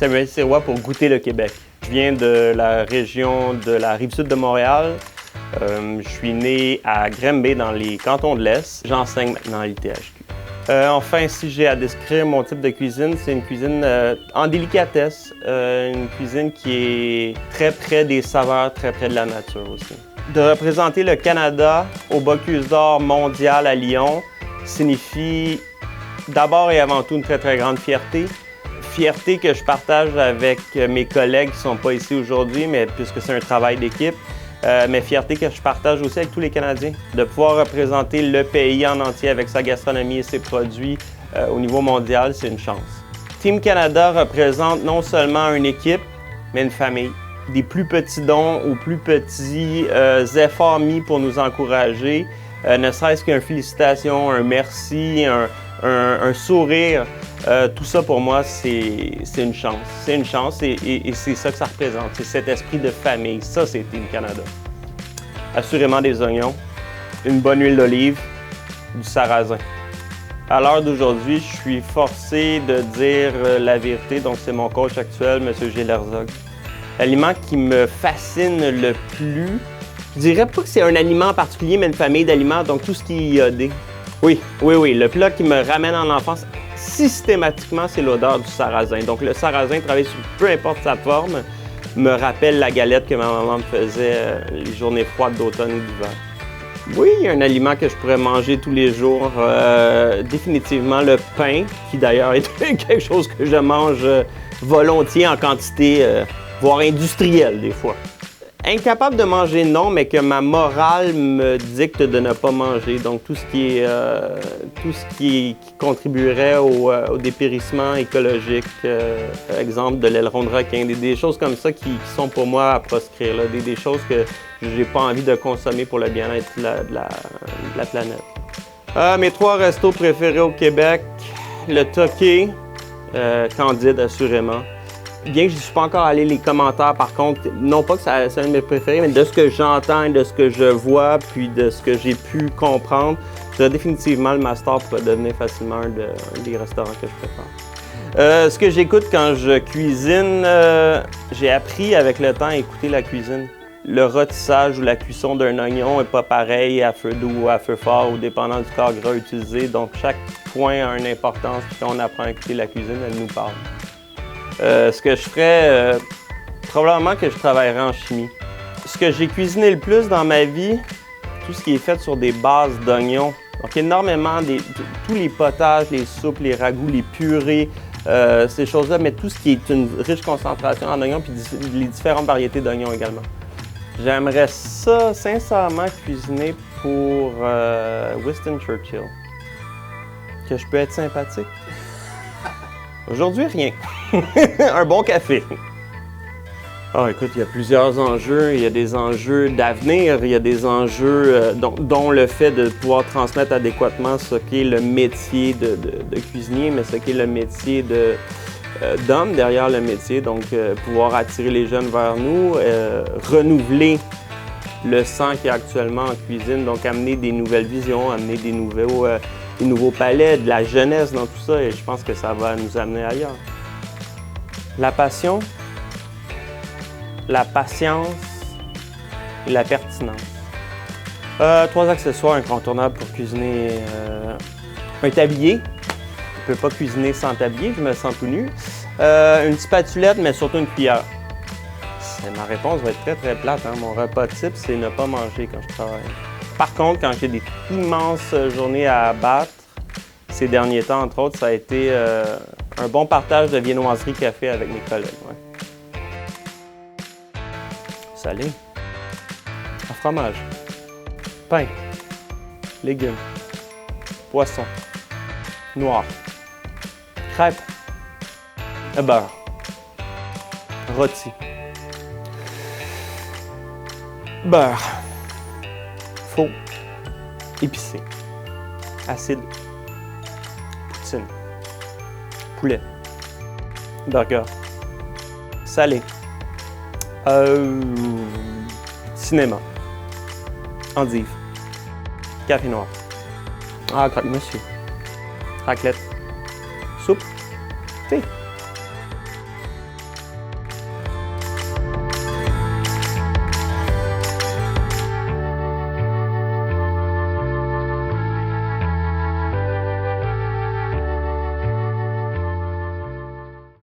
Samuel Sirois pour Goûter le Québec. Je viens de la région de la Rive-Sud de Montréal. Je suis né à Granby dans les cantons de l'Est. J'enseigne maintenant à l'ITHQ. Enfin, si j'ai à décrire mon type de cuisine, c'est une cuisine en délicatesse, une cuisine qui est très près des saveurs, très près de la nature aussi. De représenter le Canada au Bocuse d'Or mondial à Lyon signifie d'abord et avant tout une très, très grande fierté. Fierté que je partage avec mes collègues qui ne sont pas ici aujourd'hui, mais puisque c'est un travail d'équipe. Mais fierté que je partage aussi avec tous les Canadiens. De pouvoir représenter le pays en entier avec sa gastronomie et ses produits au niveau mondial, c'est une chance. Team Canada représente non seulement une équipe, mais une famille. Des plus petits dons aux plus petits efforts mis pour nous encourager, ne serait-ce qu'une félicitation, un merci, un sourire. Tout ça, pour moi, c'est une chance. C'est une chance et c'est ça que ça représente. C'est cet esprit de famille. Ça, c'est Team Canada. Assurément des oignons, une bonne huile d'olive, du sarrasin. À l'heure d'aujourd'hui, je suis forcé de dire la vérité. Donc, c'est mon coach actuel, M. Gilles Herzog. L'aliment qui me fascine le plus, je dirais pas que c'est un aliment en particulier, mais une famille d'aliments, donc tout ce qui est iodé. Oui. Le plat qui me ramène en enfance, systématiquement, c'est l'odeur du sarrasin. Donc, le sarrasin, travaillé sur peu importe sa forme, me rappelle la galette que ma maman me faisait les journées froides d'automne ou d'hiver. Oui, il y a un aliment que je pourrais manger tous les jours. Définitivement le pain, qui d'ailleurs est quelque chose que je mange volontiers en quantité, voire industrielle des fois. Incapable de manger, non, mais que ma morale me dicte de ne pas manger. Donc, tout ce qui contribuerait au dépérissement écologique, exemple de l'aileron de requin, des choses comme ça qui sont pour moi à proscrire, là, des choses que j'ai pas envie de consommer pour le bien-être de la planète. Mes 3 restos préférés au Québec, le Toqué, Candide assurément. Bien que je n'y suis pas encore allé, les commentaires, par contre, non pas que c'est un de mes préférés, mais de ce que j'entends, de ce que je vois, puis de ce que j'ai pu comprendre, définitivement, le Master pourrait devenir facilement un des restaurants que je préfère. Ce que j'écoute quand je cuisine, j'ai appris avec le temps à écouter la cuisine. Le rôtissage ou la cuisson d'un oignon n'est pas pareil à feu doux ou à feu fort, ou dépendant du corps gras utilisé. Donc, chaque point a une importance, puis quand on apprend à écouter la cuisine, elle nous parle. Ce que je ferais, probablement que je travaillerais en chimie. Ce que j'ai cuisiné le plus dans ma vie, tout ce qui est fait sur des bases d'oignons. Donc énormément, tous les potages, les soupes, les ragoûts, les purées, ces choses-là, mais tout ce qui est une riche concentration en oignons, puis les différentes variétés d'oignons également. J'aimerais ça, sincèrement, cuisiner pour Winston Churchill. Que je peux être sympathique. Aujourd'hui, rien. Un bon café. Écoute, il y a plusieurs enjeux. Il y a des enjeux d'avenir, il y a des enjeux dont le fait de pouvoir transmettre adéquatement ce qu'est le métier de cuisinier, mais ce qu'est le métier d'homme derrière le métier. Donc, pouvoir attirer les jeunes vers nous, renouveler le sang qu'il y a actuellement en cuisine, donc amener des nouvelles visions, amener des nouveaux palais, de la jeunesse dans tout ça, et je pense que ça va nous amener ailleurs. La passion, la patience et la pertinence. 3 accessoires incontournables pour cuisiner. Un tablier. On ne peut pas cuisiner sans tablier, je me sens tout nu. Une spatulette, mais surtout une cuillère. Ma réponse va être très, très plate. Mon repas type, c'est ne pas manger quand je travaille. Par contre, quand j'ai des immenses journées à abattre, ces derniers temps, entre autres, ça a été un bon partage de viennoiserie café avec mes collègues. Ouais. Salé. Un fromage. Pain. Légumes. Poisson. Noir. Crêpes. Beurre. Rôti. Beurre. Faux. Épicé. Acide. Poutine. Poulet. Burger. Salé. Cinéma. Endive. Café noir. Croque-monsieur. Raclette. Soupe. Thé.